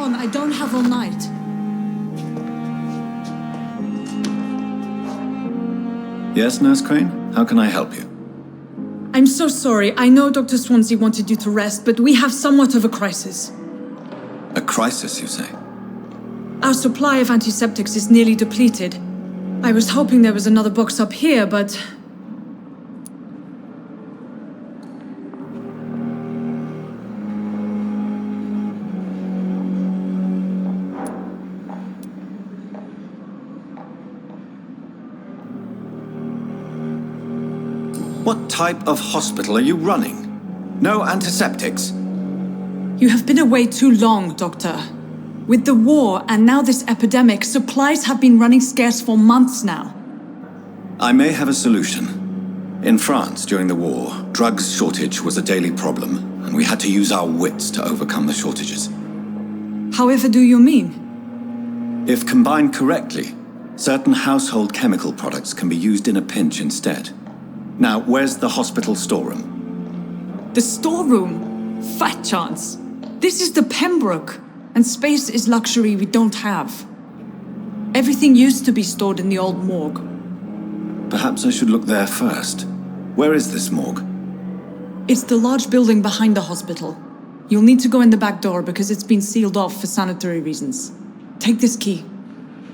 on. I don't have all night. Yes, Nurse Crane? How can I help you? I'm so sorry. I know Dr. Swansea wanted you to rest, but we have somewhat of a crisis. A crisis, you say? Our supply of antiseptics is nearly depleted. I was hoping there was another box up here, but... What type of hospital are you running? No antiseptics? You have been away too long, Doctor. With the war and now this epidemic, supplies have been running scarce for months now. I may have a solution. In France, during the war, drugs shortage was a daily problem, and we had to use our wits to overcome the shortages. However do you mean? If combined correctly, certain household chemical products can be used in a pinch instead. Now, where's the hospital storeroom? The storeroom? Fat chance. This is the Pembroke, and space is luxury we don't have. Everything used to be stored in the old morgue. Perhaps I should look there first. Where is this morgue? It's the large building behind the hospital. You'll need to go in the back door because it's been sealed off for sanitary reasons. Take this key.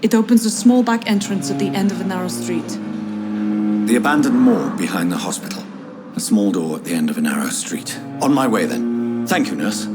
It opens a small back entrance at the end of a narrow street. The abandoned morgue behind the hospital. A small door at the end of a narrow street. On my way then. Thank you, nurse.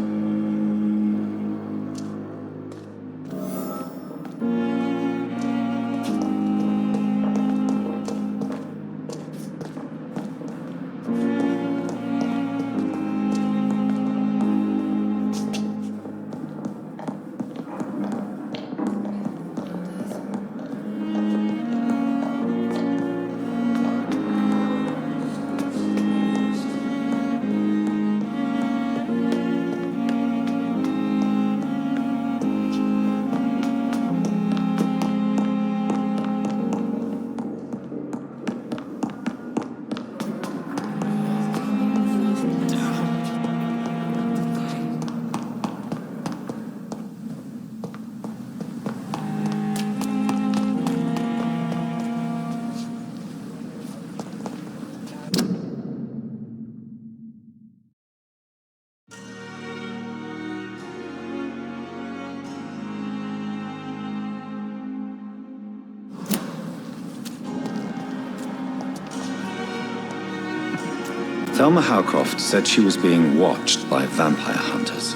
Thelma Howcroft said she was being watched by vampire hunters.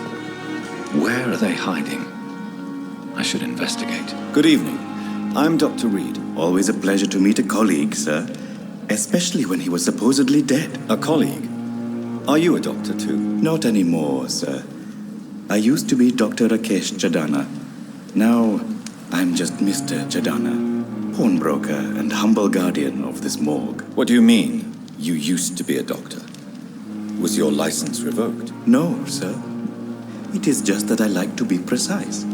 Where are they hiding? I should investigate. Good evening. I'm Dr. Reed. Always a pleasure to meet a colleague, sir. Especially when he was supposedly dead. A colleague? Are you a doctor too? Not anymore, sir. I used to be Dr. Rakesh Chadana. Now, I'm just Mr. Chadana, pawnbroker and humble guardian of this morgue. What do you mean, you used to be a doctor? Was your license revoked? No, sir. It is just that I like to be precise.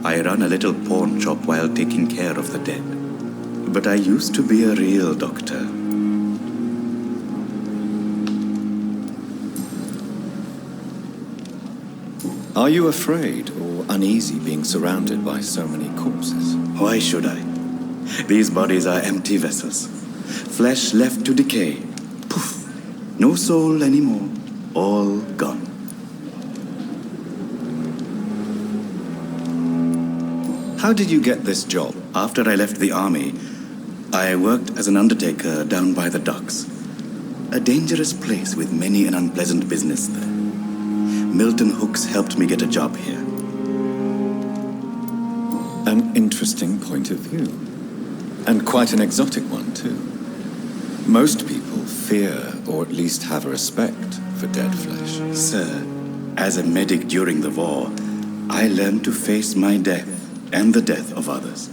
I run a little pawn shop while taking care of the dead. But I used to be a real doctor. Are you afraid or uneasy being surrounded by so many corpses? Why should I? These bodies are empty vessels. Flesh left to decay. Poof! No soul anymore. All gone. How did you get this job? After I left the army, I worked as an undertaker down by the docks. A dangerous place with many an unpleasant business there. Milton Hooks helped me get a job here. An interesting point of view. And quite an exotic one, too. Most people fear, or at least have a respect, for dead flesh. Sir, as a medic during the war, I learned to face my death and the death of others.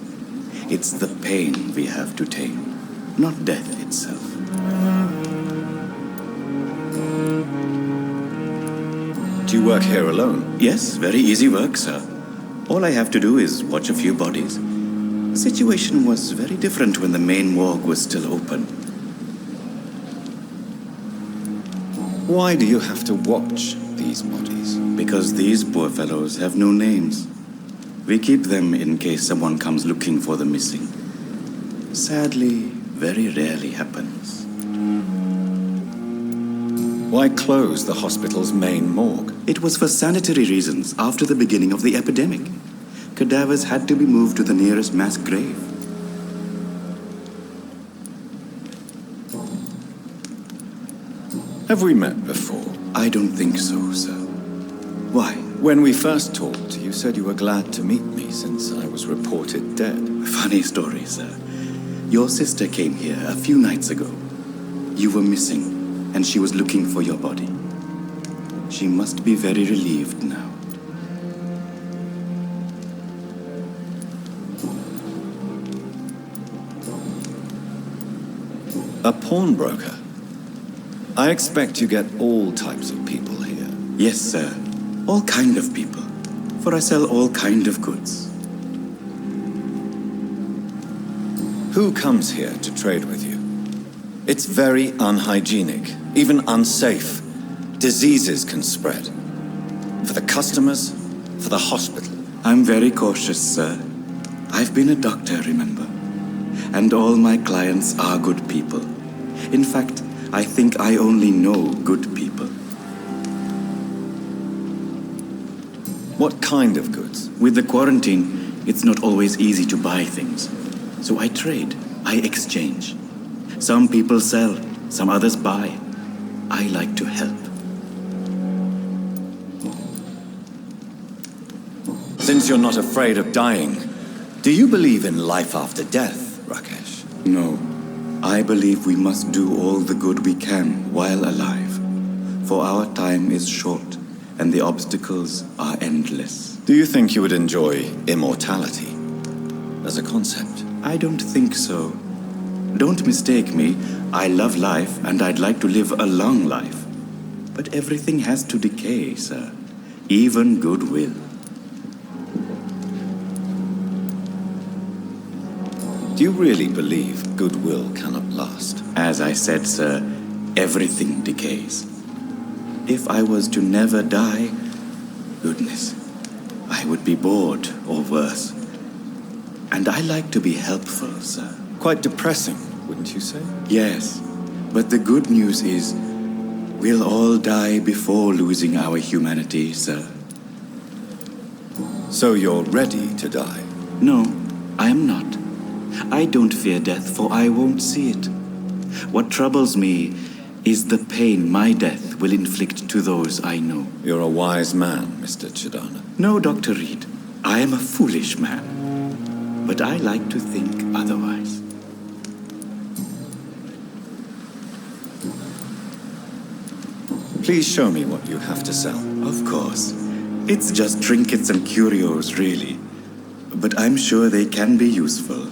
It's the pain we have to tame, not death itself. Do you work here alone? Yes, very easy work, sir. All I have to do is watch a few bodies. The situation was very different when the main morgue was still open. Why do you have to watch these bodies? Because these poor fellows have no names. We keep them in case someone comes looking for the missing. Sadly, very rarely happens. Why close the hospital's main morgue? It was for sanitary reasons after the beginning of the epidemic. Cadavers had to be moved to the nearest mass grave. Have we met before? I don't think so, sir. Why? When we first talked, you said you were glad to meet me since I was reported dead. Funny story, sir. Your sister came here a few nights ago. You were missing, and she was looking for your body. She must be very relieved now. A pawnbroker? I expect you get all types of people here. Yes, sir. All kind of people. For I sell all kind of goods. Who comes here to trade with you? It's very unhygienic, even unsafe. Diseases can spread. For the customers, for the hospital. I'm very cautious, sir. I've been a doctor, remember? And all my clients are good people. In fact, I think I only know good people. What kind of goods? With the quarantine, it's not always easy to buy things. So I trade, I exchange. Some people sell, some others buy. I like to help. Since you're not afraid of dying, do you believe in life after death, Rakesh? No. I believe we must do all the good we can while alive. For our time is short, and the obstacles are endless. Do you think you would enjoy immortality as a concept? I don't think so. Don't mistake me. I love life, and I'd like to live a long life. But everything has to decay, sir. Even goodwill. Do you really believe goodwill cannot last? As I said, sir, everything decays. If I was to never die, goodness, I would be bored or worse. And I like to be helpful, sir. Quite depressing, wouldn't you say? Yes, but the good news is, we'll all die before losing our humanity, sir. So you're ready to die? No, I am not. I don't fear death, for I won't see it. What troubles me is the pain my death will inflict to those I know. You're a wise man, Mr. Chidana. No, Dr. Reed. I am a foolish man. But I like to think otherwise. Please show me what you have to sell. Of course. It's just trinkets and curios, really. But I'm sure they can be useful.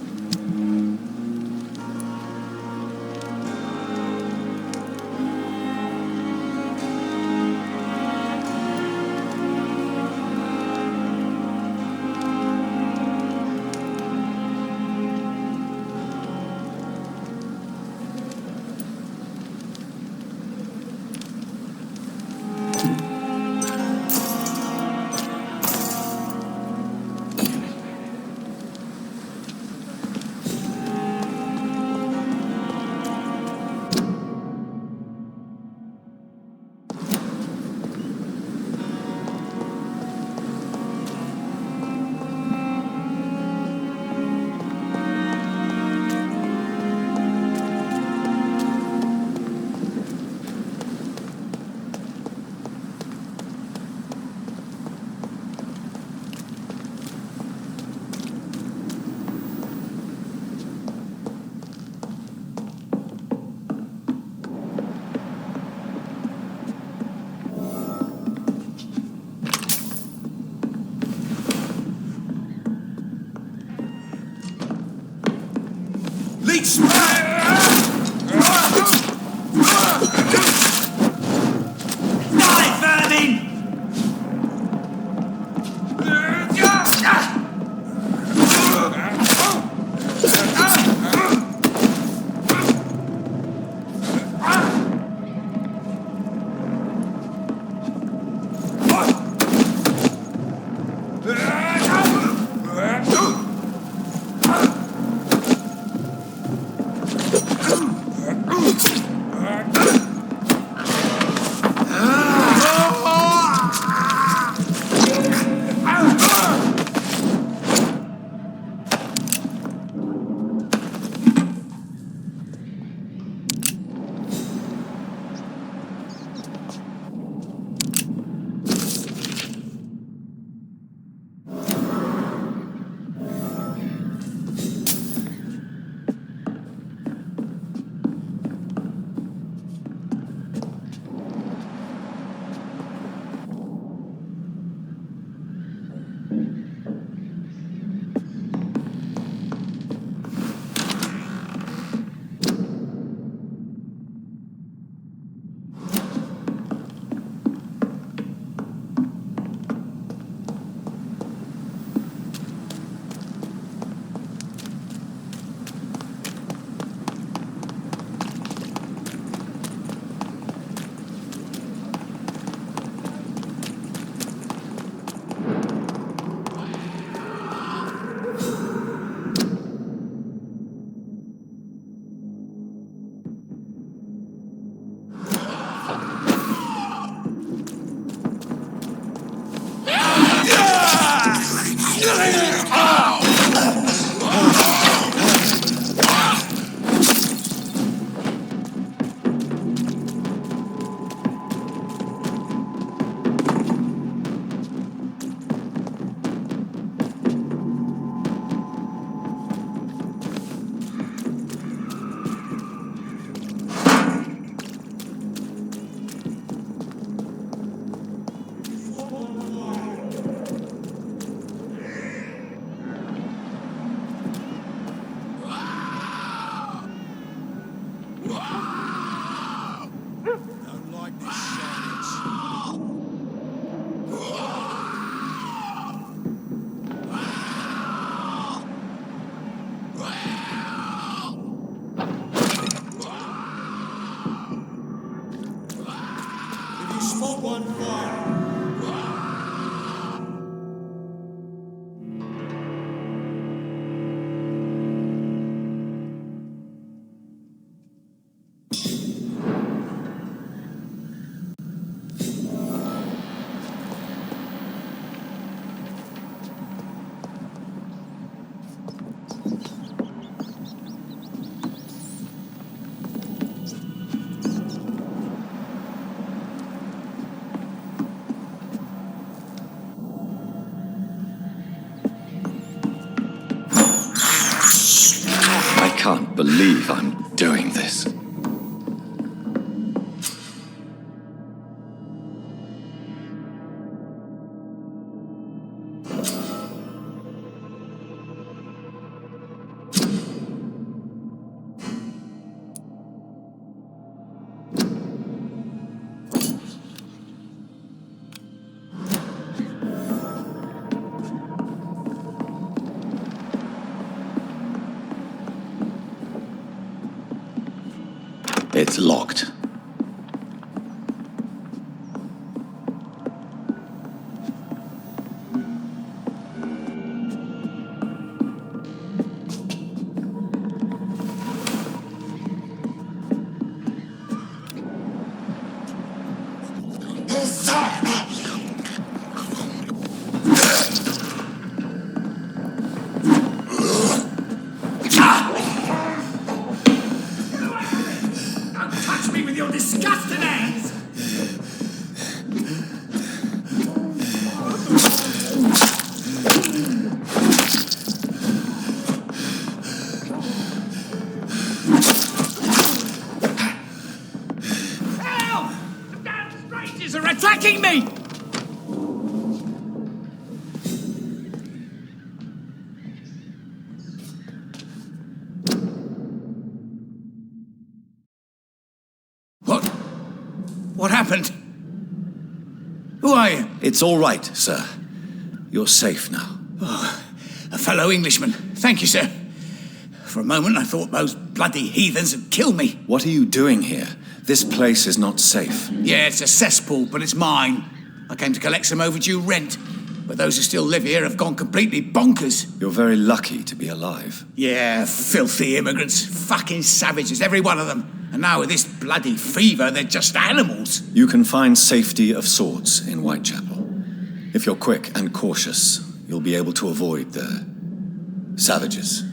Leech! Die, vermin! can't believe I'm doing this. It's locked. Disgusting hands! Help! The damn strangers are attacking me! What happened? Who are you? It's all right, sir. You're safe now. Oh, a fellow Englishman. Thank you, sir. For a moment I thought those bloody heathens had killed me. What are you doing here? This place is not safe. Yeah, it's a cesspool, but it's mine. I came to collect some overdue rent, but those who still live here have gone completely bonkers. You're very lucky to be alive. Yeah, filthy immigrants. Fucking savages, every one of them. And now with this bloody fever, they're just animals. You can find safety of sorts in Whitechapel. If you're quick and cautious, you'll be able to avoid the savages.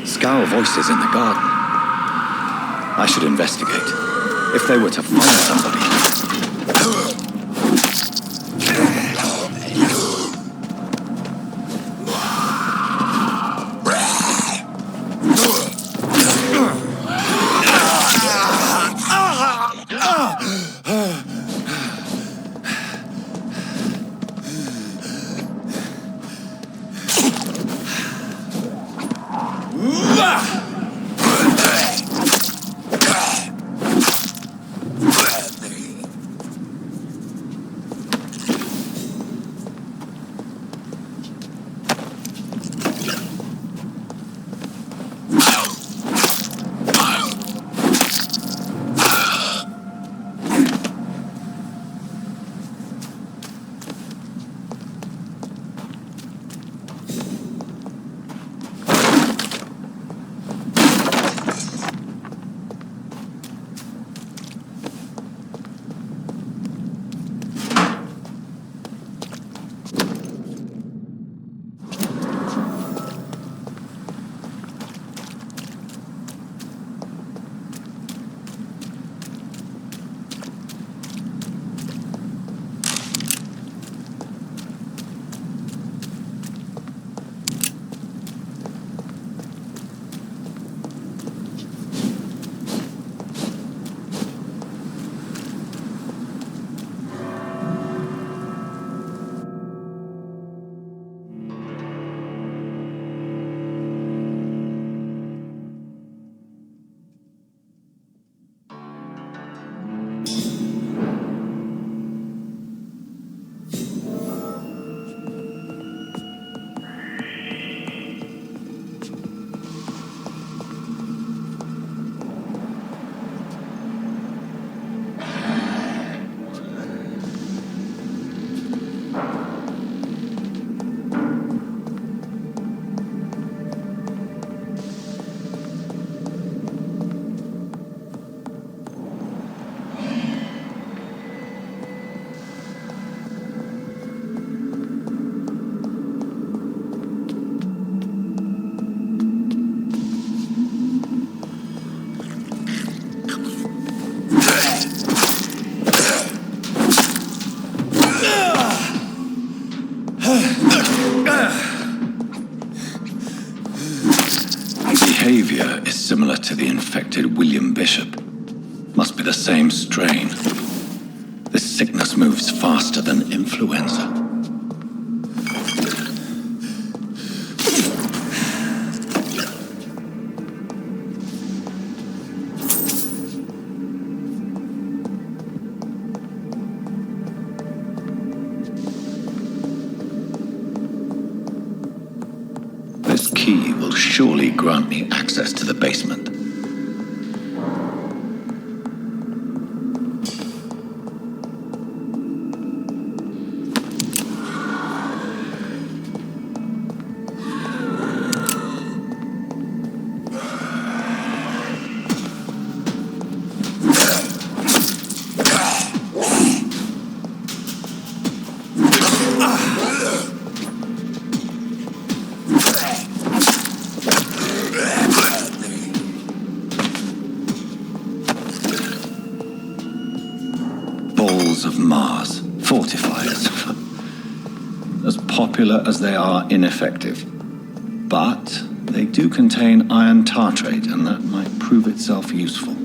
Scowl voices in the garden. I should investigate. If they were to find somebody... similar to the infected William Bishop. Must be the same strain. This sickness moves faster than influenza. This key will surely grant me access to the basement. Balls of Mars, fortifiers. As popular as they are ineffective. But they do contain iron tartrate, and that might prove itself useful.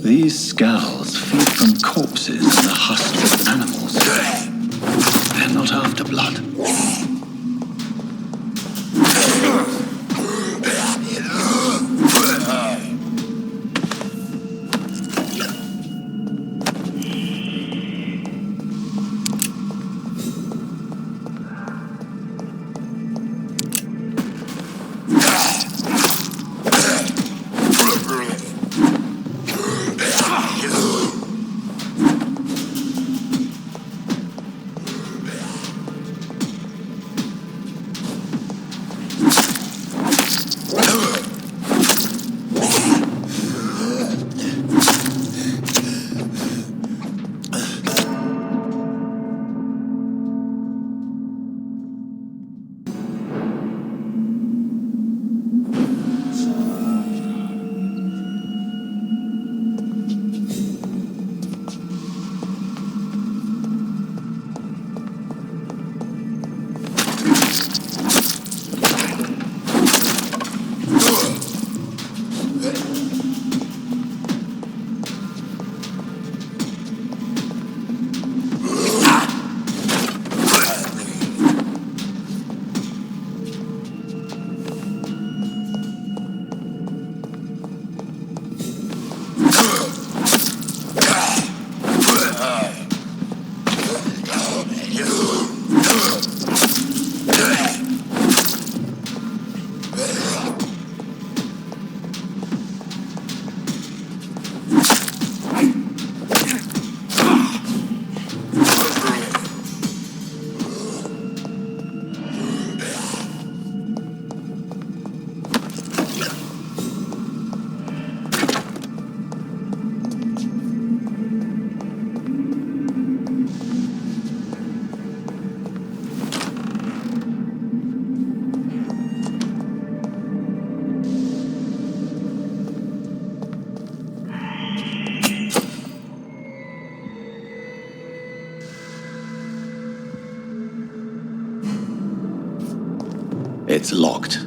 These scowls feed from corpses and the husks of animals. They're not after blood. It's locked.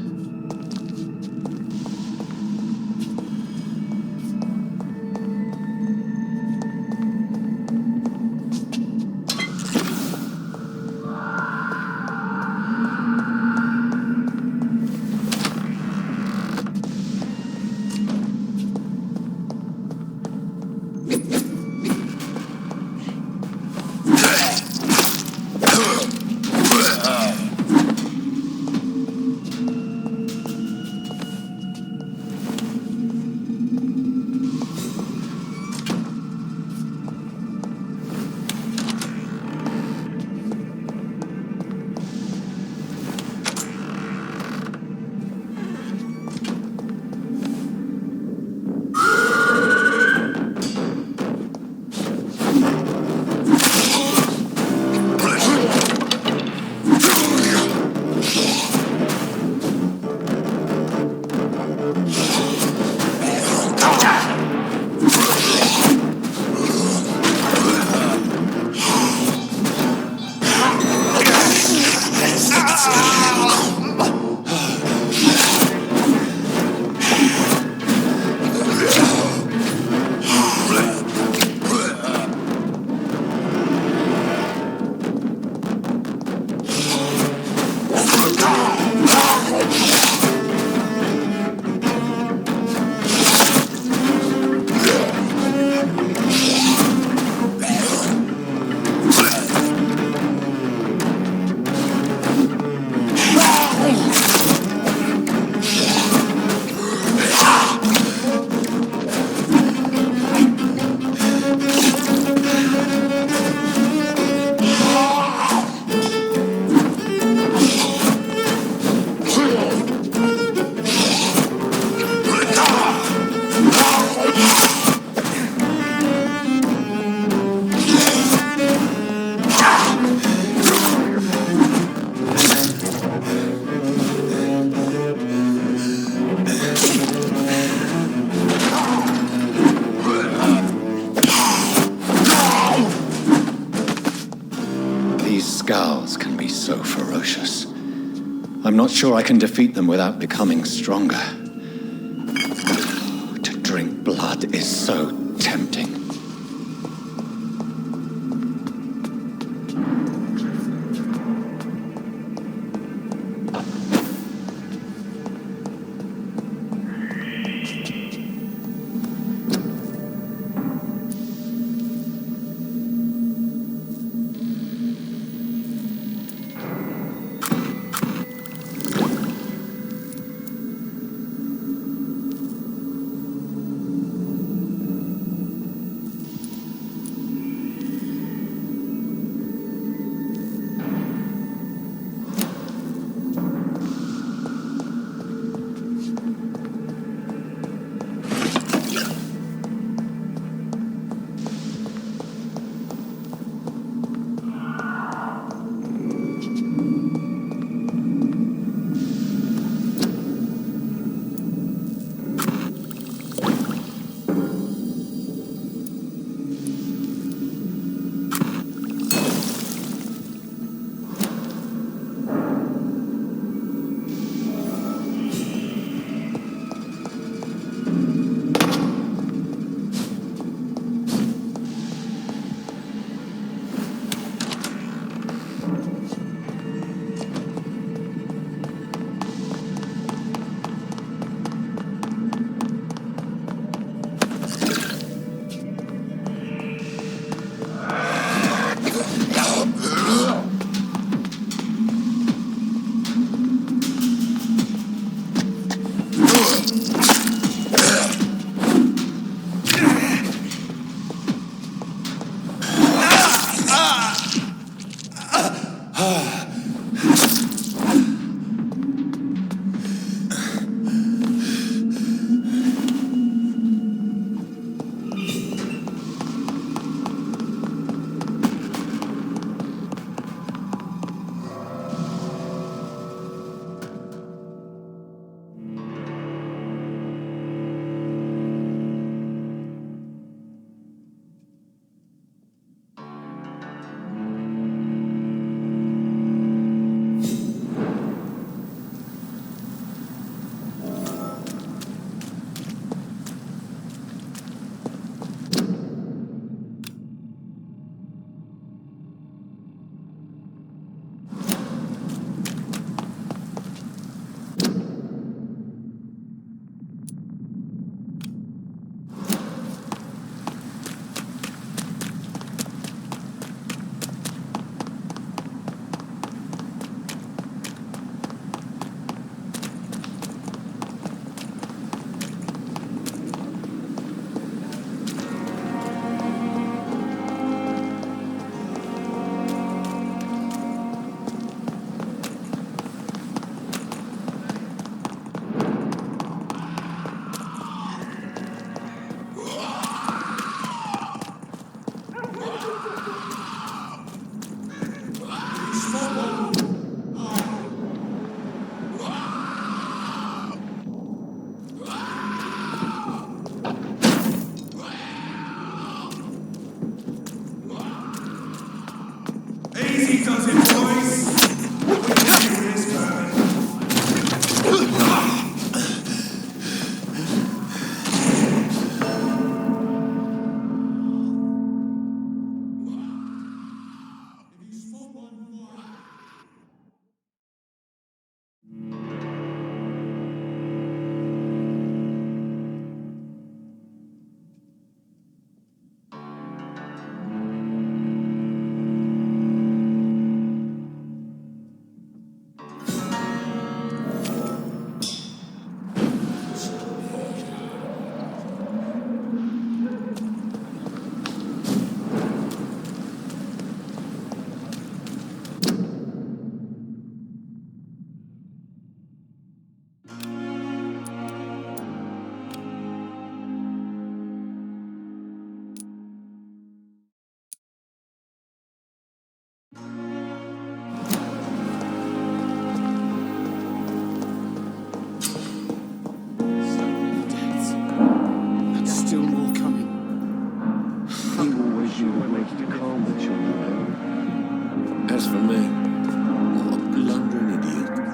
Skals can be so ferocious. I'm not sure I can defeat them without becoming stronger. To drink blood is so tempting.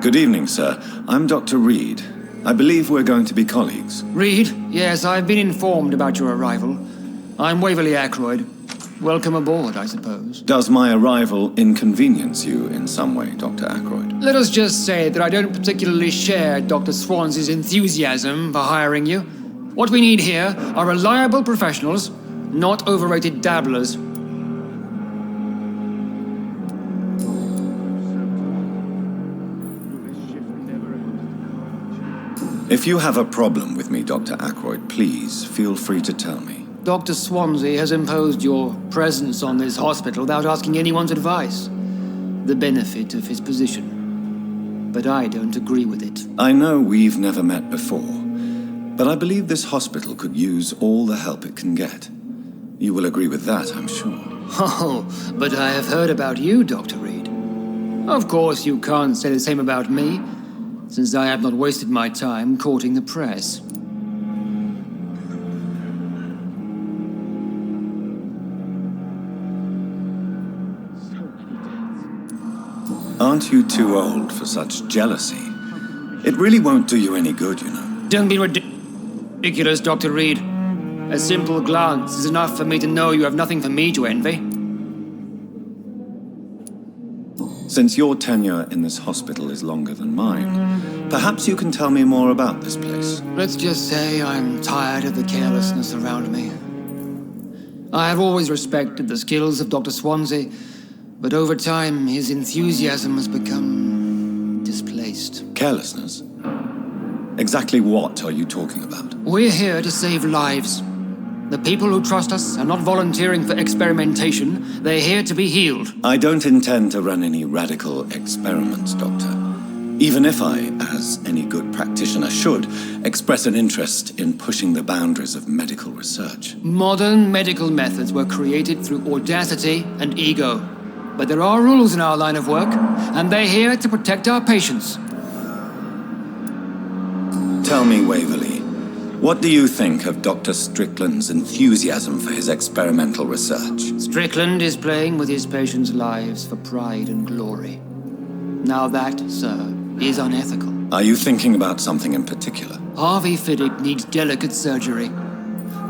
Good evening, sir. I'm Dr. Reed. I believe we're going to be colleagues. Reed? Yes, I've been informed about your arrival. I'm Waverly Ackroyd. Welcome aboard, I suppose. Does my arrival inconvenience you in some way, Dr. Ackroyd? Let us just say that I don't particularly share Dr. Swansey's enthusiasm for hiring you. What we need here are reliable professionals, not overrated dabblers. If you have a problem with me, Dr. Ackroyd, please feel free to tell me. Dr. Swansey has imposed your presence on this hospital without asking anyone's advice. The benefit of his position. But I don't agree with it. I know we've never met before, but I believe this hospital could use all the help it can get. You will agree with that, I'm sure. Oh, but I have heard about you, Dr. Reed. Of course, you can't say the same about me, since I have not wasted my time courting the press. Aren't you too old for such jealousy? It really won't do you any good, you know. Don't be ridiculous, Dr. Reed. A simple glance is enough for me to know you have nothing for me to envy. Since your tenure in this hospital is longer than mine, perhaps you can tell me more about this place. Let's just say I'm tired of the carelessness around me. I have always respected the skills of Dr. Swansey, but over time his enthusiasm has become displaced. Carelessness? Exactly what are you talking about? We're here to save lives. The people who trust us are not volunteering for experimentation. They're here to be healed. I don't intend to run any radical experiments, Doctor. Even if I, as any good practitioner should, express an interest in pushing the boundaries of medical research. Modern medical methods were created through audacity and ego. But there are rules in our line of work, and they're here to protect our patients. Tell me, Waverly, what do you think of Dr. Strickland's enthusiasm for his experimental research? Strickland is playing with his patients' lives for pride and glory. Now that, sir, is unethical. Are you thinking about something in particular? Harvey Fiddick needs delicate surgery.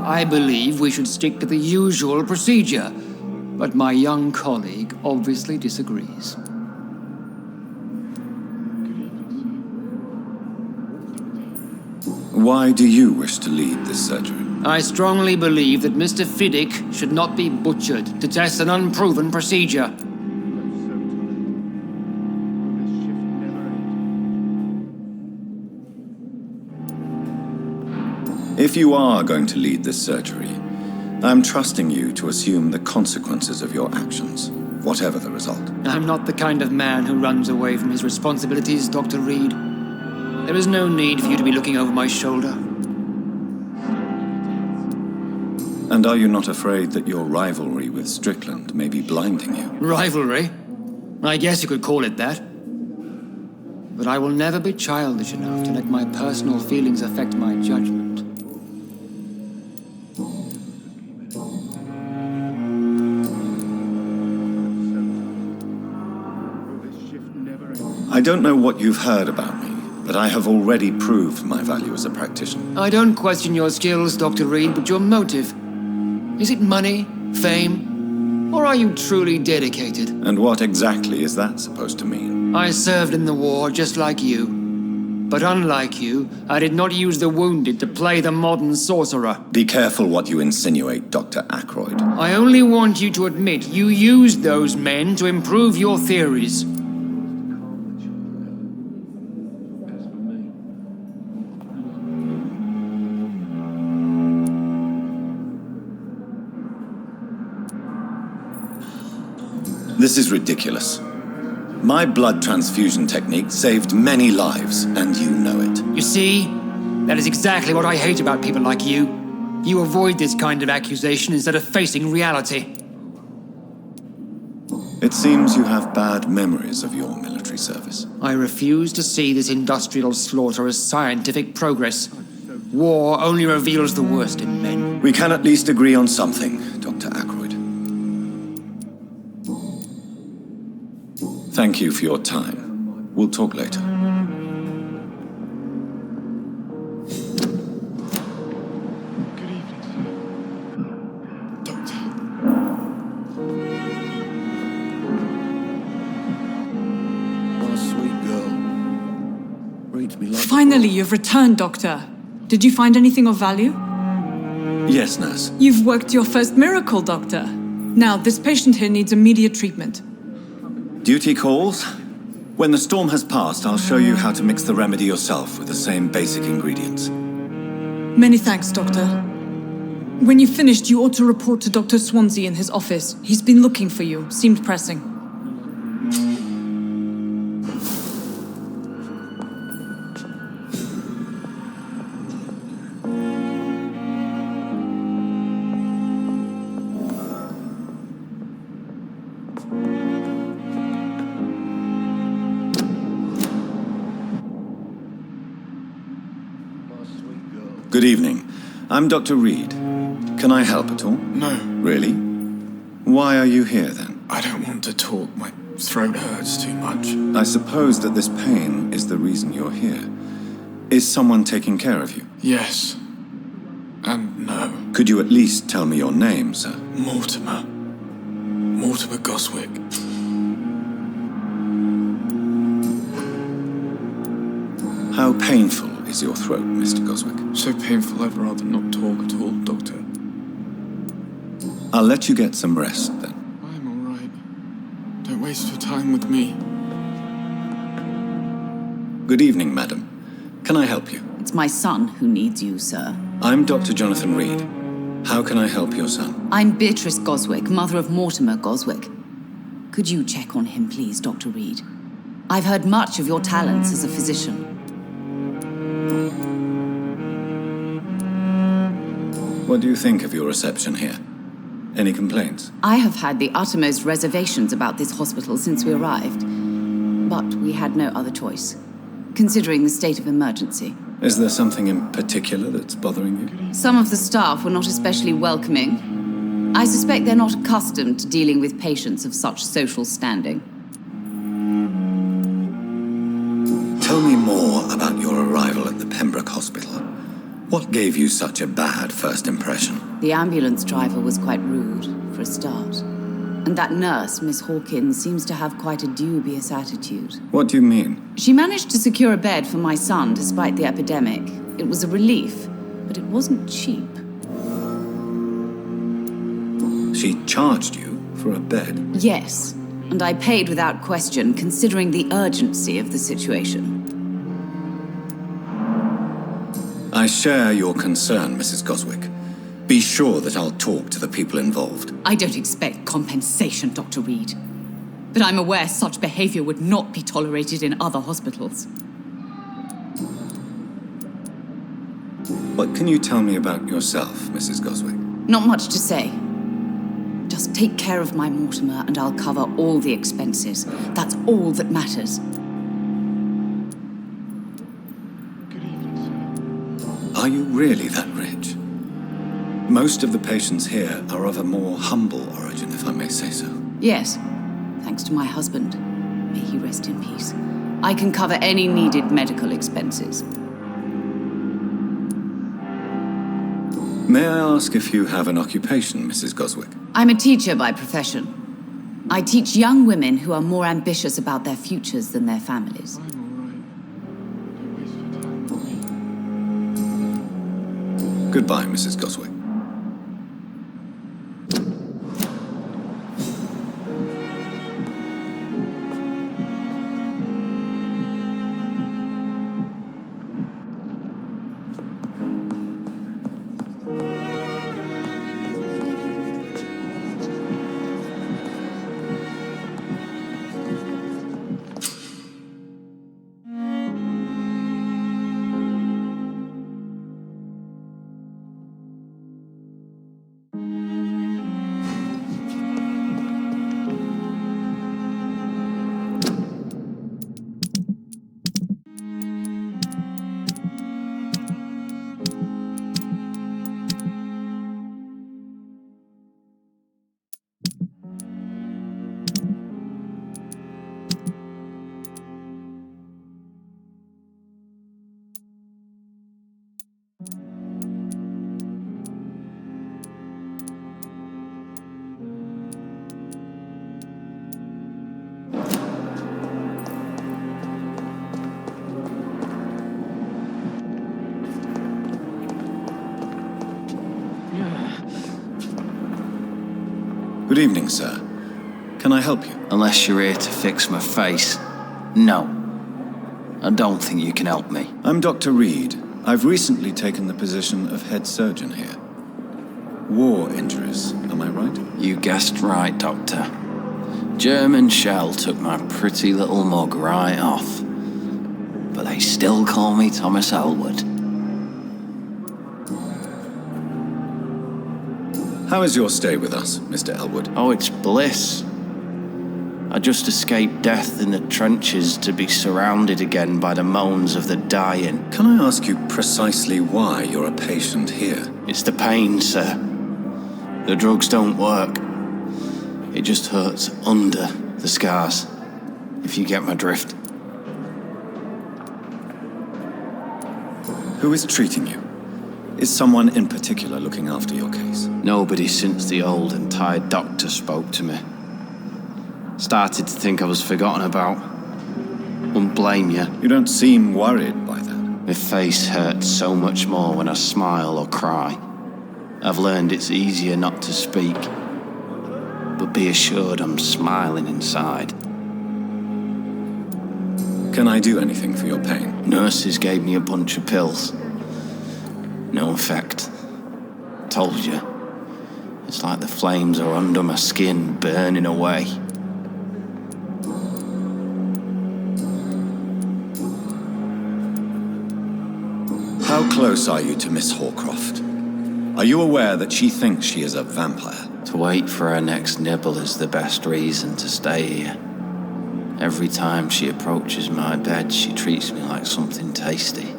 I believe we should stick to the usual procedure, but my young colleague obviously disagrees. Why do you wish to lead this surgery? I strongly believe that Mr. Fiddick should not be butchered to test an unproven procedure. If you are going to lead this surgery, I'm trusting you to assume the consequences of your actions, whatever the result. I'm not the kind of man who runs away from his responsibilities, Dr. Reed. There is no need for you to be looking over my shoulder. And are you not afraid that your rivalry with Strickland may be blinding you? Rivalry? I guess you could call it that. But I will never be childish enough to let my personal feelings affect my judgment. I don't know what you've heard about me, but I have already proved my value as a practitioner. I don't question your skills, Dr. Reed, but your motive. Is it money, fame, or are you truly dedicated? And what exactly is that supposed to mean? I served in the war just like you. But unlike you, I did not use the wounded to play the modern sorcerer. Be careful what you insinuate, Dr. Ackroyd. I only want you to admit you used those men to improve your theories. This is ridiculous. My blood transfusion technique saved many lives, and you know it. You see? That is exactly what I hate about people like you. You avoid this kind of accusation instead of facing reality. It seems you have bad memories of your military service. I refuse to see this industrial slaughter as scientific progress. War only reveals the worst in men. We can at least agree on something, Dr. Ackroyd. Thank you for your time. We'll talk later. Finally, you've returned, Doctor. Did you find anything of value? Yes, nurse. You've worked your first miracle, Doctor. Now, this patient here needs immediate treatment. Duty calls. When the storm has passed, I'll show you how to mix the remedy yourself with the same basic ingredients. Many thanks, Doctor. When you've finished, you ought to report to Dr. Swansea in his office. He's been looking for you. Seemed pressing. Good evening. I'm Dr. Reed. Can I help at all? No, Really? Why are you here then? I don't want to talk. My throat hurts too much. I suppose that this pain is the reason you're here. Is someone taking care of you? Yes. And no. Could you at least tell me your name, sir? Mortimer. Mortimer Goswick. How painful is your throat, Mr. Goswick? So painful I'd rather not talk at all, Doctor. I'll let you get some rest then. I'm alright. Don't waste your time with me. Good evening, madam. Can I help you? It's my son who needs you, sir. I'm Dr. Jonathan Reed. How can I help your son? I'm Beatrice Goswick, mother of Mortimer Goswick. Could you check on him, please, Dr. Reed? I've heard much of your talents as a physician. What do you think of your reception here? Any complaints? I have had the uttermost reservations about this hospital since we arrived. But we had no other choice, considering the state of emergency. Is there something in particular that's bothering you? Some of the staff were not especially welcoming. I suspect they're not accustomed to dealing with patients of such social standing. Tell me more about your arrival at the Pembroke Hospital. What gave you such a bad first impression? The ambulance driver was quite rude, for a start. And that nurse, Miss Hawkins, seems to have quite a dubious attitude. What do you mean? She managed to secure a bed for my son despite the epidemic. It was a relief, but it wasn't cheap. She charged you for a bed? Yes, and I paid without question, considering the urgency of the situation. I share your concern, Mrs. Goswick. Be sure that I'll talk to the people involved. I don't expect compensation, Dr. Reed. But I'm aware such behavior would not be tolerated in other hospitals. What can you tell me about yourself, Mrs. Goswick? Not much to say. Just take care of my Mortimer and I'll cover all the expenses. That's all that matters. Are you really that rich? Most of the patients here are of a more humble origin, if I may say so. Yes, thanks to my husband. May he rest in peace. I can cover any needed medical expenses. May I ask if you have an occupation, Mrs. Goswick? I'm a teacher by profession. I teach young women who are more ambitious about their futures than their families. Goodbye, Mrs. Goswick. Good evening, sir. Can I help you? Unless you're here to fix my face. No. I don't think you can help me. I'm Dr. Reed. I've recently taken the position of head surgeon here. War injuries, am I right? You guessed right, Doctor. German shell took my pretty little mug right off. But they still call me Thomas Elwood. How is your stay with us, Mr. Elwood? Oh, it's bliss. I just escaped death in the trenches to be surrounded again by the moans of the dying. Can I ask you precisely why you're a patient here? It's the pain, sir. The drugs don't work. It just hurts under the scars, if you get my drift. Who is treating you? Is someone in particular looking after your case? Nobody since the old and tired doctor spoke to me. Started to think I was forgotten about. Wouldn't blame you. You don't seem worried by that. My face hurts so much more when I smile or cry. I've learned it's easier not to speak. But be assured I'm smiling inside. Can I do anything for your pain? Nurses gave me a bunch of pills. No effect. Told you. It's like the flames are under my skin, burning away. How close are you to Miss Horcroft? Are you aware that she thinks she is a vampire? To wait for her next nibble is the best reason to stay here. Every time she approaches my bed, she treats me like something tasty.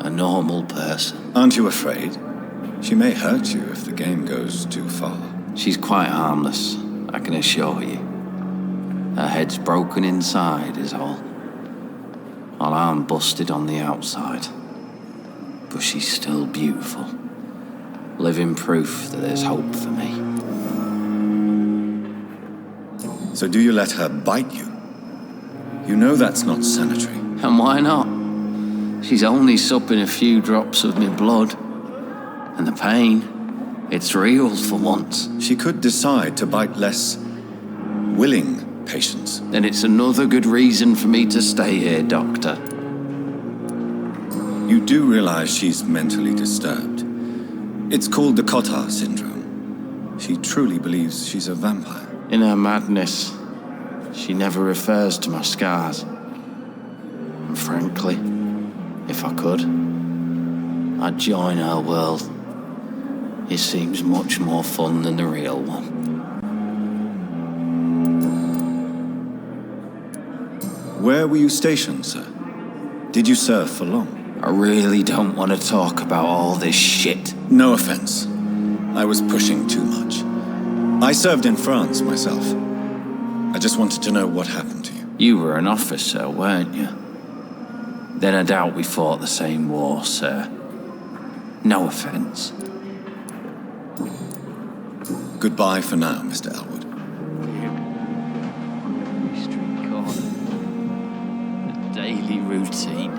A normal person. Aren't you afraid? She may hurt you if the game goes too far. She's quite harmless, I can assure you. Her head's broken inside is all. While I'm busted on the outside. But she's still beautiful. Living proof that there's hope for me. So do you let her bite you? You know that's not sanitary. And why not? She's only supping a few drops of my blood. And the pain, it's real for once. She could decide to bite less willing patients. Then it's another good reason for me to stay here, Doctor. You do realize she's mentally disturbed. It's called the Cotard syndrome. She truly believes she's a vampire. In her madness, she never refers to my scars. And frankly, if I could, I'd join her world. It seems much more fun than the real one. Where were you stationed, sir? Did you serve for long? I really don't want to talk about all this shit. No offense. I was pushing too much. I served in France myself. I just wanted to know what happened to you. You were an officer, weren't you? Then I doubt we fought the same war, sir. No offense. Goodbye for now, Mr. Elwood. Street corner. A daily routine.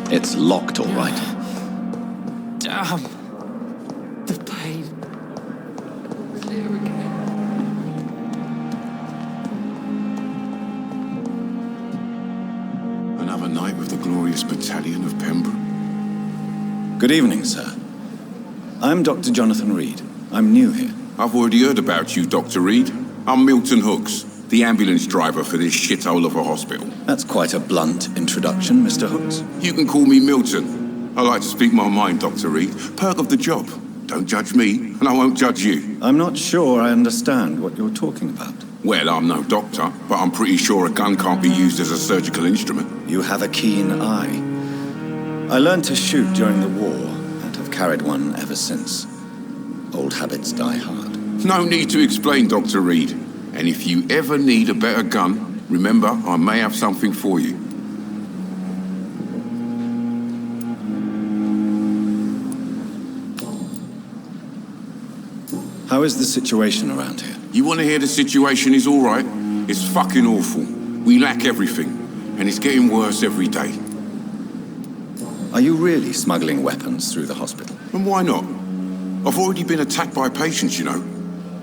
It's locked, all right. Damn. The pain. There again. Another night with the glorious battalion of Pembroke. Good evening, sir. I'm Dr. Jonathan Reed. I'm new here. I've already heard about you, Dr. Reed. I'm Milton Hooks, the ambulance driver for this shithole of a hospital. That's quite a blunt introduction, Mr. Hooks. You can call me Milton. I like to speak my mind, Dr. Reed. Perk of the job. Don't judge me, and I won't judge you. I'm not sure I understand what you're talking about. Well, I'm no doctor, but I'm pretty sure a gun can't be used as a surgical instrument. You have a keen eye. I learned to shoot during the war, and have carried one ever since. Old habits die hard. No need to explain, Dr. Reed. And if you ever need a better gun, remember, I may have something for you. How is the situation around here? You want to hear the situation is all right? It's fucking awful. We lack everything. and it's getting worse every day. Are you really smuggling weapons through the hospital? And why not? I've already been attacked by patients, you know.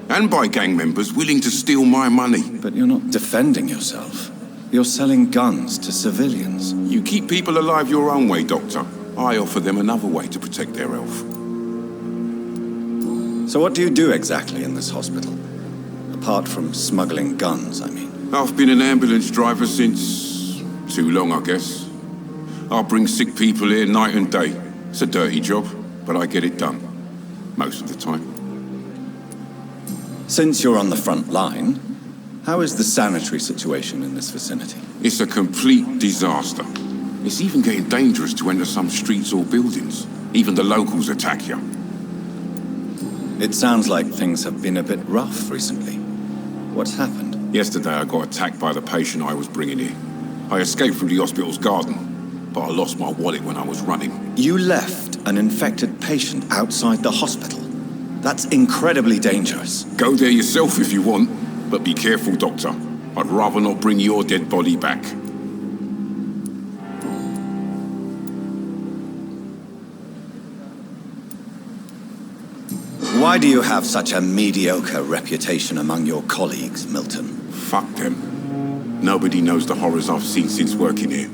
And by gang members willing to steal my money. But you're not defending yourself. You're selling guns to civilians. You keep people alive your own way, Doctor. I offer them another way to protect their health. So what do you do exactly in this hospital? Apart from smuggling guns, I mean. I've been an ambulance driver since... too long, I guess. I bring sick people here night and day. It's a dirty job, but I get it done. Most of the time. Since you're on the front line, how is the sanitary situation in this vicinity? It's a complete disaster. It's even getting dangerous to enter some streets or buildings. Even the locals attack you. It sounds like things have been a bit rough recently. What's happened? Yesterday I got attacked by the patient I was bringing here. I escaped from the hospital's garden, but I lost my wallet when I was running. You left an infected patient outside the hospital? That's incredibly dangerous. Go there yourself if you want, but be careful, Doctor. I'd rather not bring your dead body back. Why do you have such a mediocre reputation among your colleagues, Milton? Fuck them. Nobody knows the horrors I've seen since working here.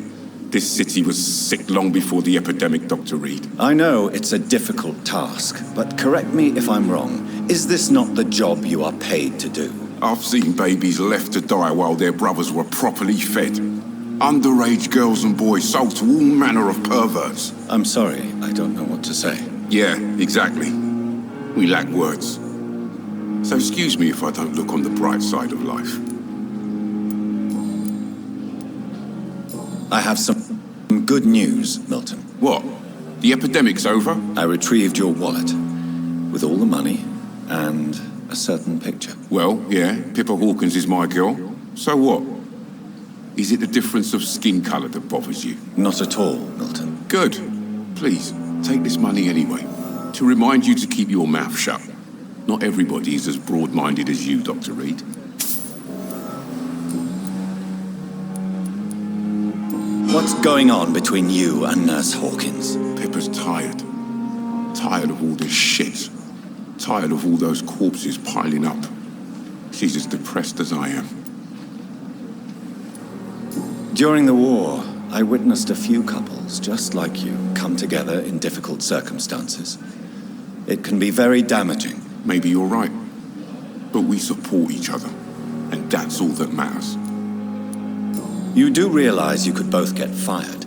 This city was sick long before the epidemic, Dr. Reed. I know it's a difficult task, but correct me if I'm wrong. Is this not the job you are paid to do? I've seen babies left to die while their brothers were properly fed. Underage girls and boys sold to all manner of perverts. I'm sorry, I don't know what to say. Yeah, exactly. We lack words. So excuse me if I don't look on the bright side of life. I have some good news, Milton. What? The epidemic's over? I retrieved your wallet, with all the money, and a certain picture. Well, yeah, Pippa Hawkins is my girl. So what? Is it the difference of skin colour that bothers you? Not at all, Milton. Good. Please, take this money anyway. To remind you to keep your mouth shut. Not everybody is as broad-minded as you, Dr. Reed. What's going on between you and Nurse Hawkins? Pippa's tired. Tired of all this shit. Tired of all those corpses piling up. She's as depressed as I am. During the war, I witnessed a few couples just like you come together in difficult circumstances. It can be very damaging. Maybe you're right. But we support each other. And that's all that matters. You do realize you could both get fired.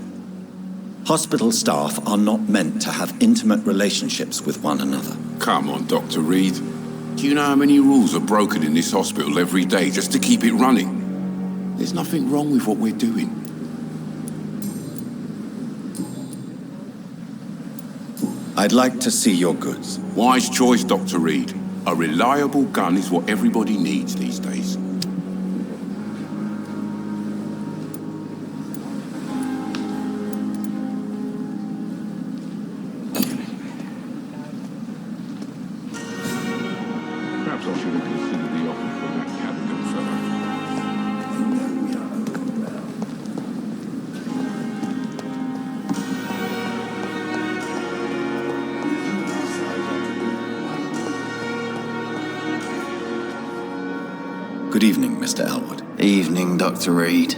Hospital staff are not meant to have intimate relationships with one another. Come on, Dr. Reed. Do you know how many rules are broken in this hospital every day just to keep it running? There's nothing wrong with what we're doing. I'd like to see your goods. Wise choice, Dr. Reed. A reliable gun is what everybody needs these days. Perhaps I should have considered the offer from that Cadogan fellow. Good evening, Mr. Elwood. Evening, Dr. Reed.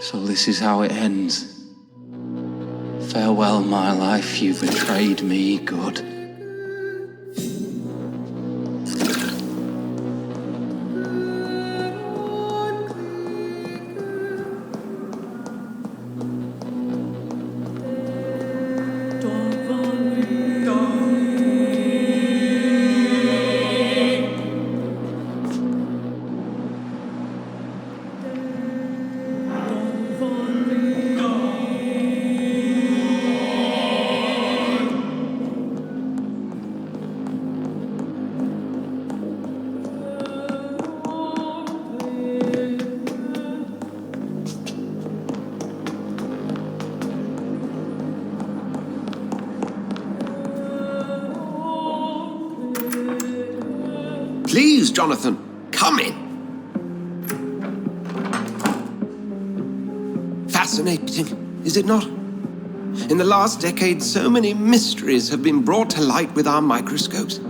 So this is how it ends. Farewell, my life, you betrayed me, good. Please, Jonathan, come in. Fascinating, is it not? In the last decade, so many mysteries have been brought to light with our microscopes.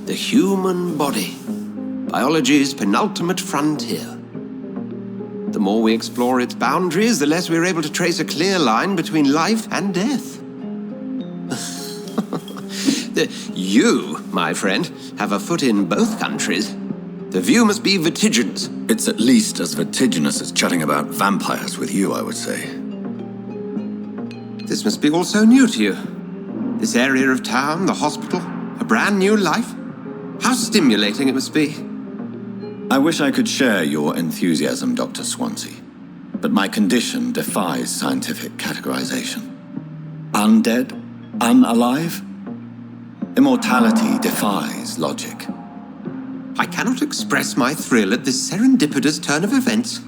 The human body, biology's penultimate frontier. The more we explore its boundaries, the less we're able to trace a clear line between life and death. You, my friend, have a foot in both countries. The view must be vertiginous. It's at least as vertiginous as chatting about vampires with you, I would say. This must be all so new to you. This area of town, the hospital, a brand new life. How stimulating it must be. I wish I could share your enthusiasm, Dr. Swansea, but my condition defies scientific categorization. Undead? Unalive? Immortality defies logic. I cannot express my thrill at this serendipitous turn of events.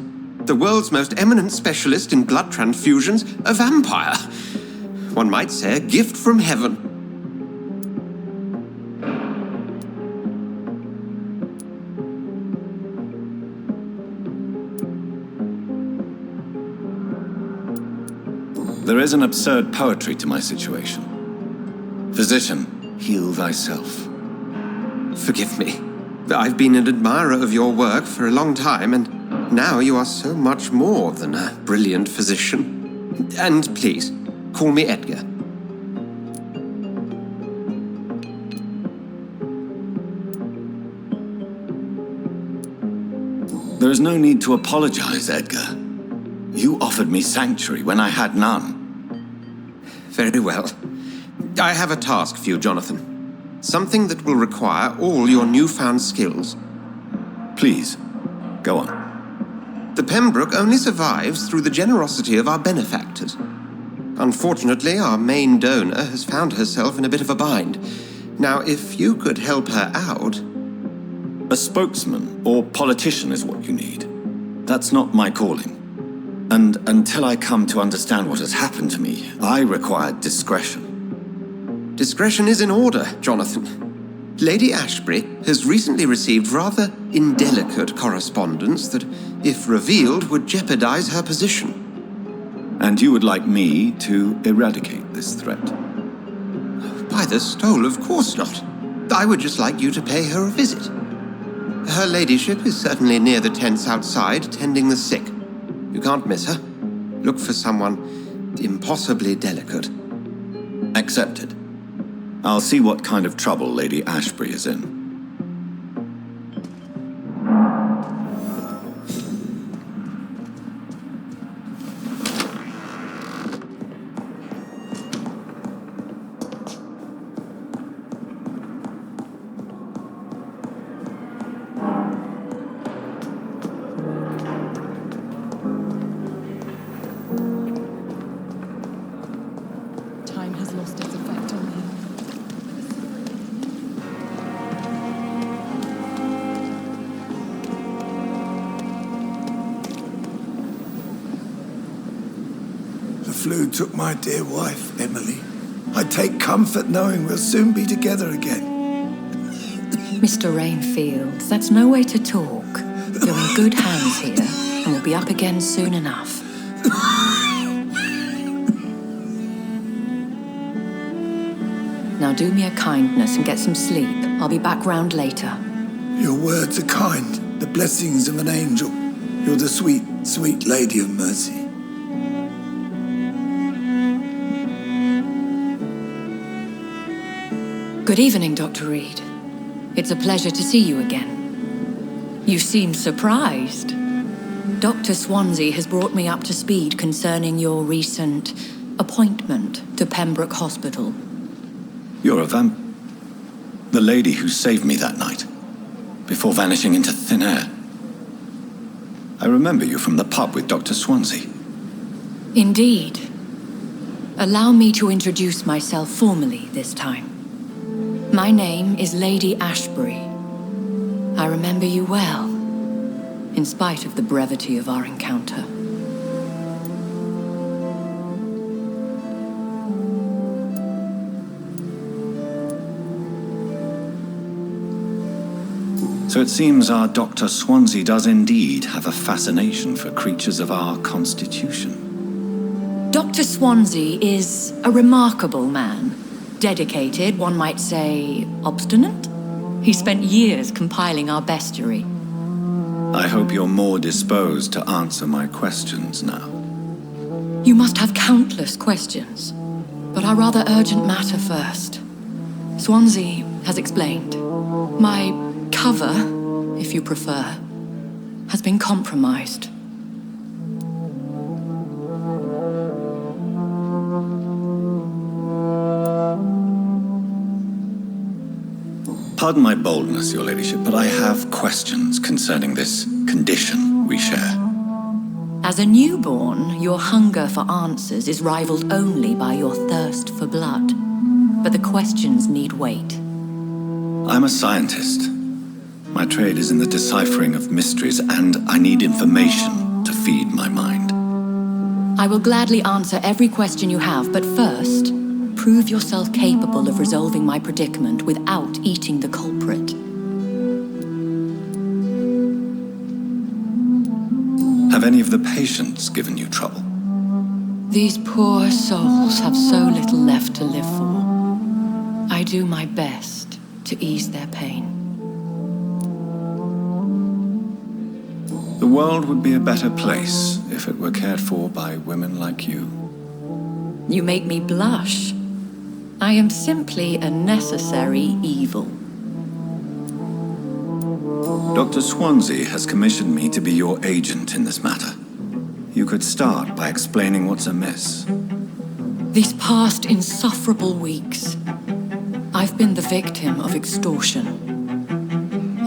The world's most eminent specialist in blood transfusions, a vampire. One might say a gift from heaven. There is an absurd poetry to my situation. Physician, heal thyself. Forgive me. I've been an admirer of your work for a long time, and now you are so much more than a brilliant physician. And please, call me Edgar. There is no need to apologize, Edgar. You offered me sanctuary when I had none. Very well. I have a task for you, Jonathan. Something that will require all your newfound skills. Please, go on. The Pembroke only survives through the generosity of our benefactors. Unfortunately, our main donor has found herself in a bit of a bind. Now, if you could help her out... A spokesman or politician is what you need. That's not my calling. And until I come to understand what has happened to me, I require discretion. Discretion is in order, Jonathan. Lady Ashbury has recently received rather indelicate correspondence that, if revealed, would jeopardize her position. And you would like me to eradicate this threat? By the stole, of course not. I would just like you to pay her a visit. Her ladyship is certainly near the tents outside, tending the sick. You can't miss her. Look for someone impossibly delicate. Accepted. I'll see what kind of trouble Lady Ashbury is in. Time has lost its effect on me. The flu took my dear wife, Emily. I take comfort knowing we'll soon be together again. Mr. Rainfield, that's no way to talk. You're in good hands here, and we'll be up again soon enough. Now do me a kindness and get some sleep. I'll be back round later. Your words are kind, the blessings of an angel. You're the sweet, sweet Lady of Mercy. Good evening, Dr. Reed. It's a pleasure to see you again. You seem surprised. Dr. Swansea has brought me up to speed concerning your recent appointment to Pembroke Hospital. You're a the lady who saved me that night, before vanishing into thin air. I remember you from the pub with Dr. Swansea. Indeed. Allow me to introduce myself formally this time. My name is Lady Ashbury. I remember you well, in spite of the brevity of our encounter. So it seems our Dr. Swansea does indeed have a fascination for creatures of our constitution. Dr. Swansea is a remarkable man. Dedicated, one might say, obstinate. He spent years compiling our bestiary. I hope you're more disposed to answer my questions now. You must have countless questions, but our rather urgent matter first. Swansea has explained. My cover, if you prefer, has been compromised. Pardon my boldness, Your Ladyship, but I have questions concerning this condition we share. As a newborn, your hunger for answers is rivaled only by your thirst for blood. But the questions need wait. I'm a scientist. My trade is in the deciphering of mysteries, and I need information to feed my mind. I will gladly answer every question you have, but first, prove yourself capable of resolving my predicament without eating the culprit. Have any of the patients given you trouble? These poor souls have so little left to live for. I do my best to ease their pain. The world would be a better place if it were cared for by women like you. You make me blush. I am simply a necessary evil. Dr. Swansea has commissioned me to be your agent in this matter. You could start by explaining what's amiss. These past insufferable weeks, I've been the victim of extortion.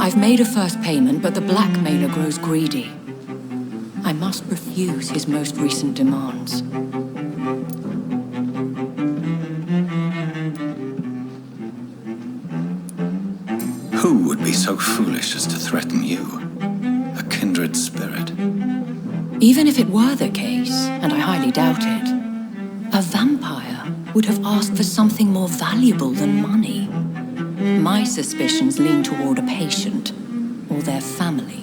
I've made a first payment, but the blackmailer grows greedy. I must refuse his most recent demands. Who would be so foolish as to threaten you? A kindred spirit. Even if it were the case, and I highly doubt it, a vampire would have asked for something more valuable than money. My suspicions lean toward a patient or their family.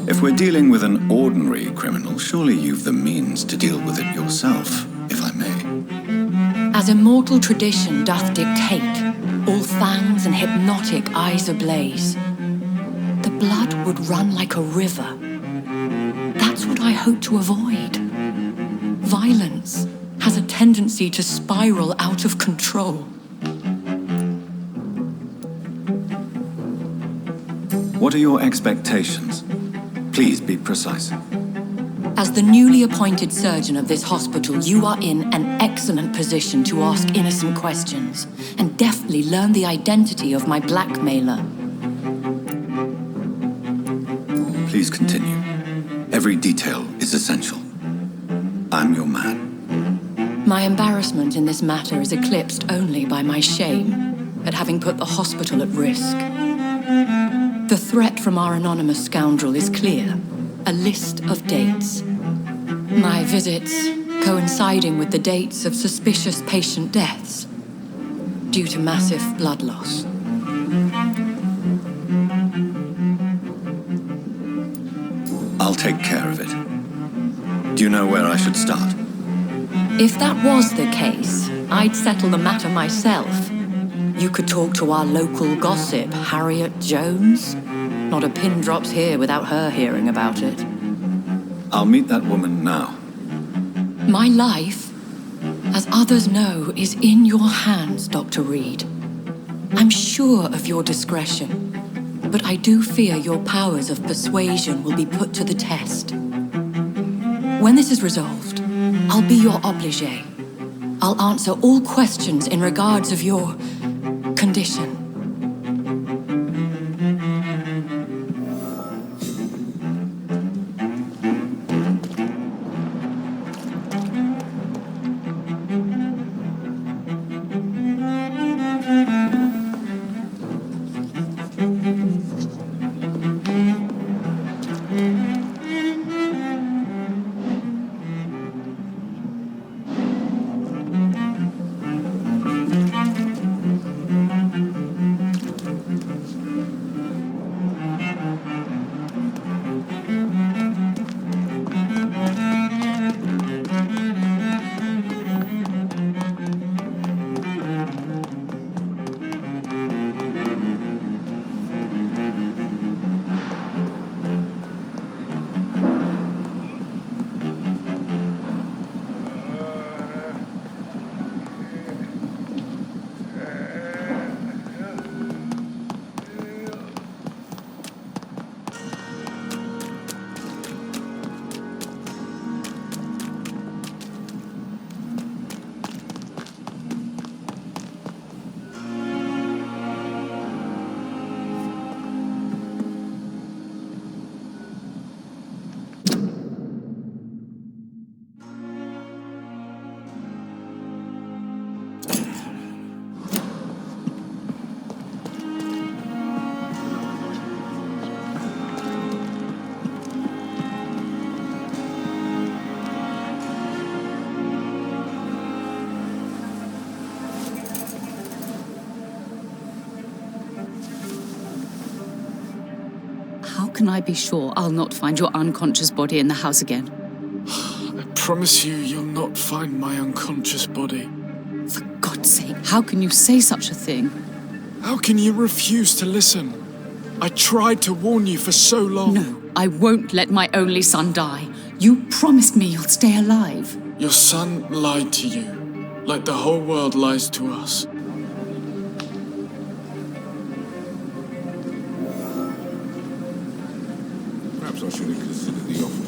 If we're dealing with an ordinary criminal, surely you've the means to deal with it yourself, if I may. As immortal tradition doth dictate, all fangs and hypnotic eyes ablaze, the blood would run like a river. That's what I hope to avoid. Violence has a tendency to spiral out of control. What are your expectations? Please be precise. As the newly appointed surgeon of this hospital, you are in an excellent position to ask innocent questions and deftly learn the identity of my blackmailer. Please continue. Every detail is essential. I'm your man. My embarrassment in this matter is eclipsed only by my shame at having put the hospital at risk. The threat from our anonymous scoundrel is clear. A list of dates. My visits coinciding with the dates of suspicious patient deaths due to massive blood loss. I'll take care of it. Do you know where I should start? If that was the case, I'd settle the matter myself. You could talk to our local gossip, Harriet Jones. Not a pin drops here without her hearing about it. I'll meet that woman now. My life, as others know, is in your hands, Dr. Reed. I'm sure of your discretion, but I do fear your powers of persuasion will be put to the test. When this is resolved, I'll be your obligé. I'll answer all questions in regards of your condition. can I be sure I'll not find your unconscious body in the house again? I promise you, you'll not find my unconscious body. For God's sake, how can you say such a thing? How can you refuse to listen? I tried to warn you for so long. No, I won't let my only son die. You promised me you'll stay alive. Your son lied to you, like the whole world lies to us. Perhaps I should have considered the offer.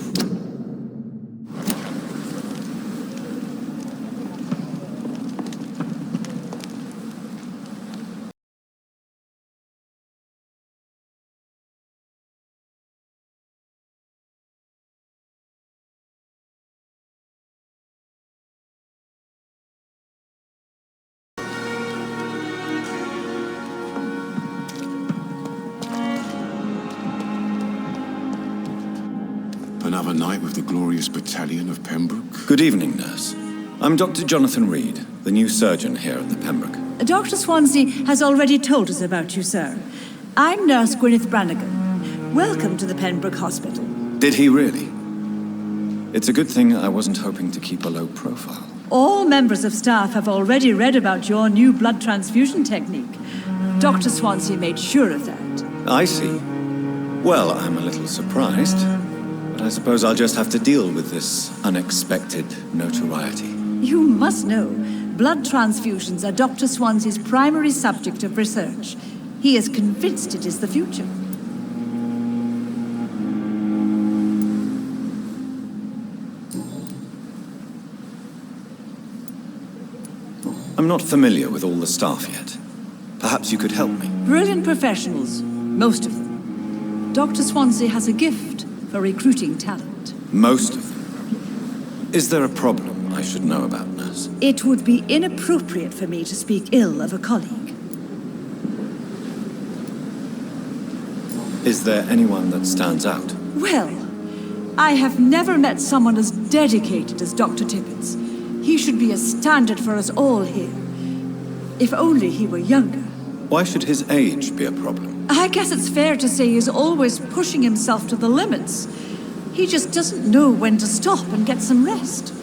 Another night with the glorious battalion of Pembroke? Good evening, nurse. I'm Dr. Jonathan Reed, the new surgeon here at the Pembroke. Dr. Swansea has already told us about you, sir. I'm Nurse Gwyneth Brannigan. Welcome to the Pembroke Hospital. Did he really? It's a good thing I wasn't hoping to keep a low profile. All members of staff have already read about your new blood transfusion technique. Dr. Swansea made sure of that. I see. Well, I'm a little surprised. But I suppose I'll just have to deal with this unexpected notoriety. You must know, blood transfusions are Dr. Swansea's primary subject of research. He is convinced it is the future. I'm not familiar with all the staff yet. Perhaps you could help me. Brilliant professionals, most of them. Dr. Swansea has a gift for recruiting talent. Most of them. Is there a problem I should know about, nurse? It would be inappropriate for me to speak ill of a colleague. Is there anyone that stands out? Well, I have never met someone as dedicated as Dr. Tippett. He should be a standard for us all here. If only he were younger. Why should his age be a problem? I guess it's fair to say he's always pushing himself to the limits. He just doesn't know when to stop and get some rest.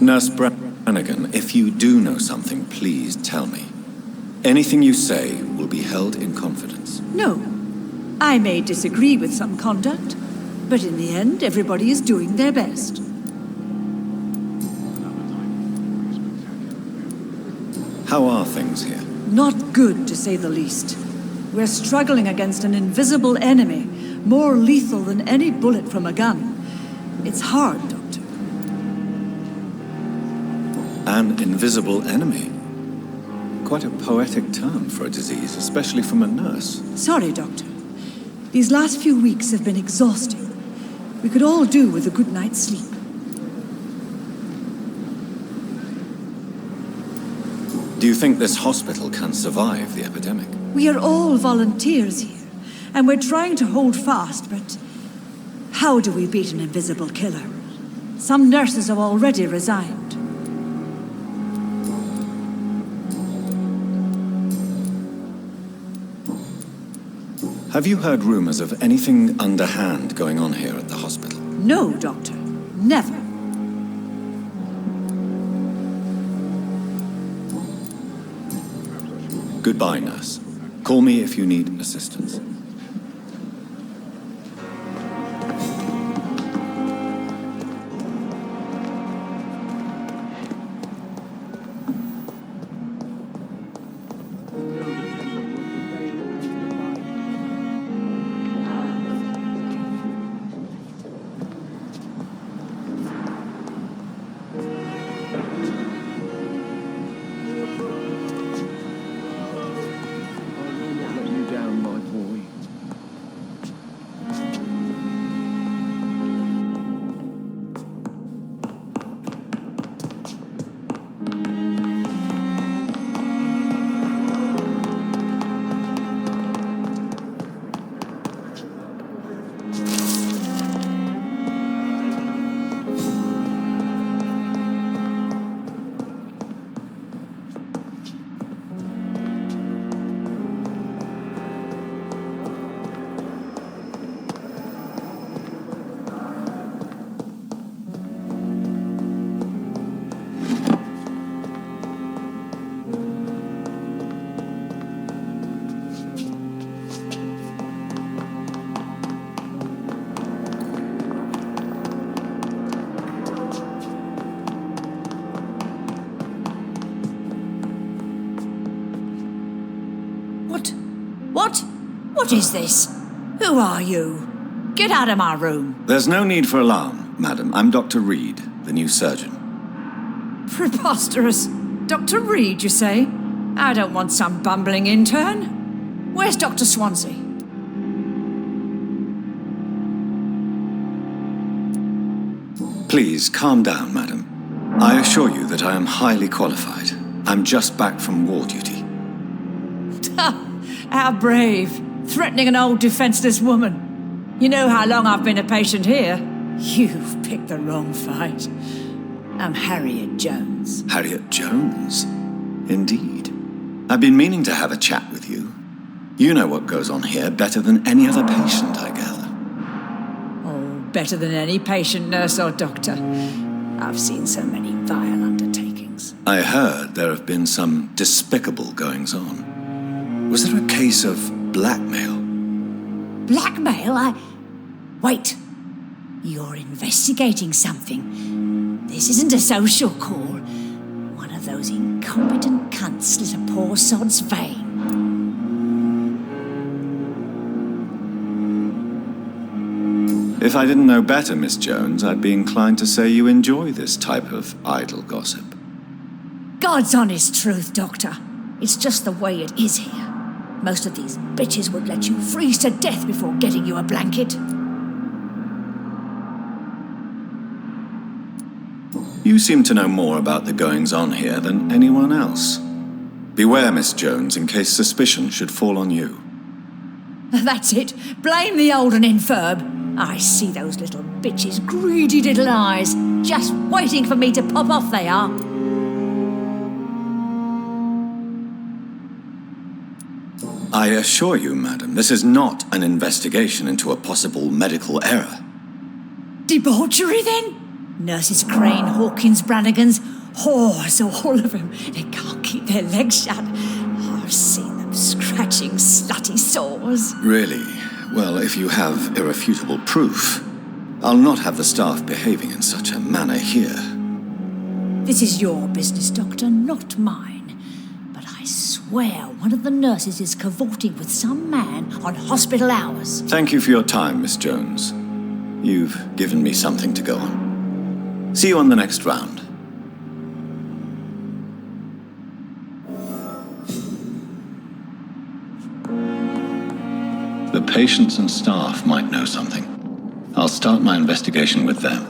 Nurse Brannigan, if you do know something, please tell me. Anything you say will be held in confidence. No. I may disagree with some conduct, but in the end, everybody is doing their best. How are things here? Not good, to say the least. We're struggling against an invisible enemy, more lethal than any bullet from a gun. It's hard, Doctor. An invisible enemy? Quite a poetic term for a disease, especially from a nurse. Sorry, Doctor. These last few weeks have been exhausting. We could all do with a good night's sleep. Do you think this hospital can survive the epidemic? We are all volunteers here, and we're trying to hold fast, but how do we beat an invisible killer? Some nurses have already resigned. Have you heard rumors of anything underhand going on here at the hospital? No, Doctor. Never. Goodbye, nurse. Call me if you need assistance. You down, my boy. What is this? Who are you? Get out of my room. There's no need for alarm, madam. I'm Dr. Reed, the new surgeon. Preposterous. Dr. Reed, you say? I don't want some bumbling intern. Where's Dr. Swansea? Please, calm down, madam. I assure you that I am highly qualified. I'm just back from war duty. How brave. Threatening an old defenseless woman. You know how long I've been a patient here? You've picked the wrong fight. I'm Harriet Jones. Harriet Jones? Indeed. I've been meaning to have a chat with you. You know what goes on here better than any other patient, I gather. Oh, better than any patient, nurse or doctor. I've seen so many vile undertakings. I heard there have been some despicable goings-on. Was there a case of blackmail? Blackmail? Wait. You're investigating something. This isn't a social call. One of those incompetent cunts slit a poor sod's vein. If I didn't know better, Miss Jones, I'd be inclined to say you enjoy this type of idle gossip. God's honest truth, Doctor. It's just the way it is here. Most of these bitches would let you freeze to death before getting you a blanket. You seem to know more about the goings-on here than anyone else. Beware, Miss Jones, in case suspicion should fall on you. That's it. Blame the old and infirm. I see those little bitches' greedy little eyes, just waiting for me to pop off they are. I assure you, madam, this is not an investigation into a possible medical error. Debauchery, then? Nurses Crane, Hawkins, Brannigans, whores, all of them. They can't keep their legs shut. I've seen them scratching slutty sores. Really? Well, if you have irrefutable proof, I'll not have the staff behaving in such a manner here. This is your business, Doctor, not mine. But I swear one of the nurses is cavorting with some man on hospital hours. Thank you for your time, Miss Jones. You've given me something to go on. See you on the next round. The patients and staff might know something. I'll start my investigation with them.